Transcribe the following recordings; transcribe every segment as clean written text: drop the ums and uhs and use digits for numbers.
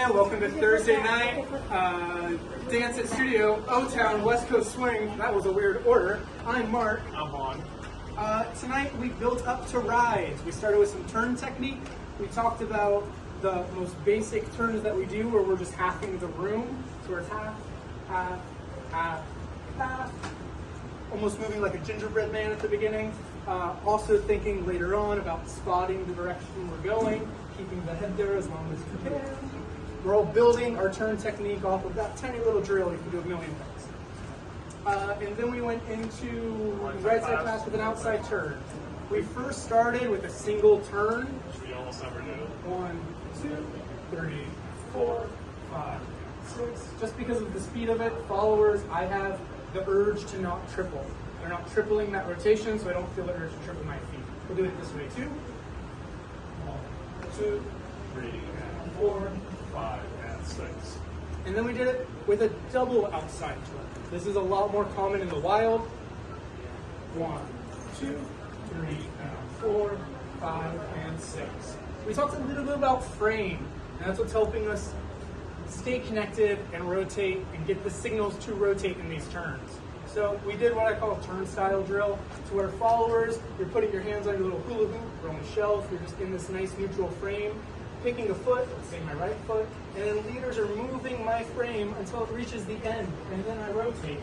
Thursday. Welcome to Thursday night. Dance at Studio, OTown West Coast Swing. That was a weird order. I'm Mark. I'm Juan. Tonight we built up to rides. We started with some turn technique. We talked about the most basic turns that we do where we're just halving the room. So we're half, half, half, half. Almost moving like a gingerbread man at the beginning. Also thinking later on about spotting the direction we're going, keeping the head there as long as you can. We're all building our turn technique off of that tiny little drill. You can do a million things. And then we went into right side pass with an outside turn. We first started with a single turn. Which we almost never do. 1, 2, 3, 4, 5, 6. Just because of the speed of it, followers, I have the urge to not triple. They're not tripling that rotation, so I don't feel the urge to triple my feet. We'll do it this way too. 1, 2, 3, 4, 5, and 6. and then we did it with a double outside turn. This is a lot more common in the wild. 1, 2, 3, 4, 5, and 6. We talked a little bit about frame, and that's what's helping us stay connected and rotate and get the signals to rotate in these turns. So we did what I call a turnstile drill. It's where followers, you're putting your hands on your little hula hoop or on the shelf, you're just in this nice neutral frame, picking a foot, let's say my right foot, and then leaders are moving my frame until it reaches the end, and then I rotate.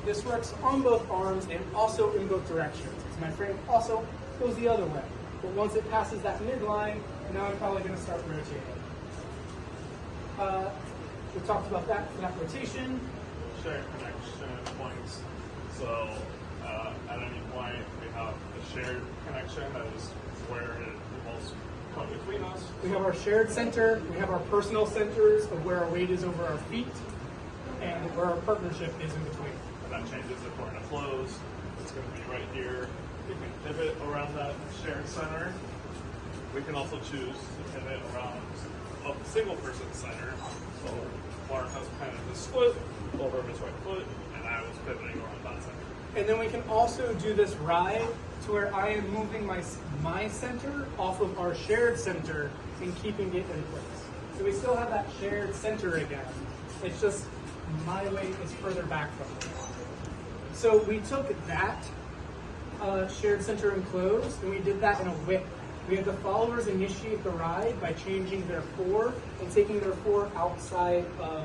This works on both arms and also in both directions. So my frame also goes the other way. But once it passes that midline, now I'm probably going to start rotating. We talked about that rotation. Shared connection points. So at any point we have a shared connection that is where it most come between us. We have our shared center, we have our personal centers of where our weight is over our feet, and where our partnership is in between. And that changes according to flows. It's going to be right here. You can pivot around that shared center. We can also choose to pivot around a single person center. So Mark has kind of his foot over his right foot, and I was pivoting around that center. And then we can also do this ride to where I am moving my center off of our shared center and keeping it in place. So we still have that shared center again. It's just my weight is further back from it. So we took that shared center enclosed and we did that in a whip. We had the followers initiate the ride by changing their 4 and taking their 4 outside of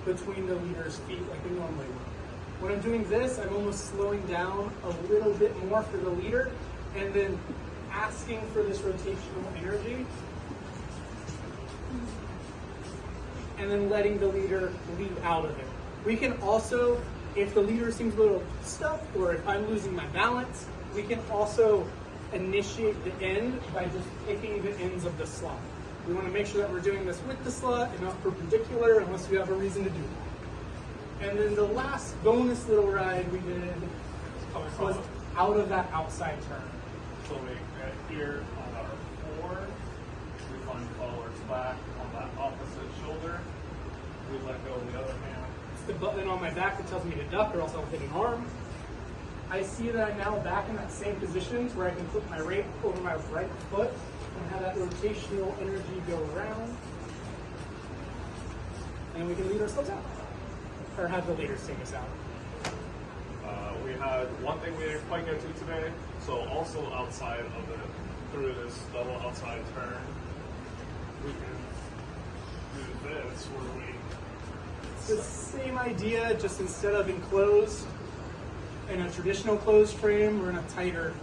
between the leader's feet like we normally would. When I'm doing this, I'm almost slowing down a little bit more for the leader and then asking for this rotational energy and then letting the leader lead out of it. We can also, if the leader seems a little stuck or if I'm losing my balance, we can also initiate the end by just picking the ends of the slot. We want to make sure that we're doing this with the slot and not perpendicular unless we have a reason to do that. And then the last bonus little ride we did was out of that outside turn. So we get here on our 4, we find followers back on that opposite shoulder. We let go of the other hand. It's the button on my back that tells me to duck or else I'll hit an arm. I see that I'm now back in that same position where I can put my right over my right foot and have that rotational energy go around. And we can lead ourselves out. Or have the leaders take us out. We had one thing we didn't quite get to today. So also outside of it, through this double outside turn, we can do this where we... It's the same idea, just instead of enclosed, in a traditional closed frame, we're in a tighter,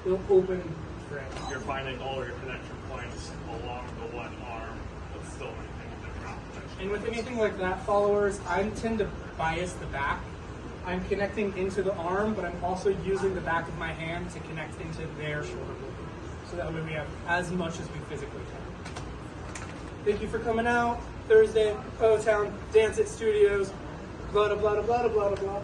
open frame. You're finding all your connection points along the one arm, but still maintaining different connection. And with anything like that, followers, I tend to bias the back. I'm connecting into the arm, but I'm also using the back of my hand to connect into their shoulder blade. So that way we have as much as we physically can. Thank you for coming out. Thursday, OTown, Dance at Studios, blah, blah, blah, blah, blah, blah, blah.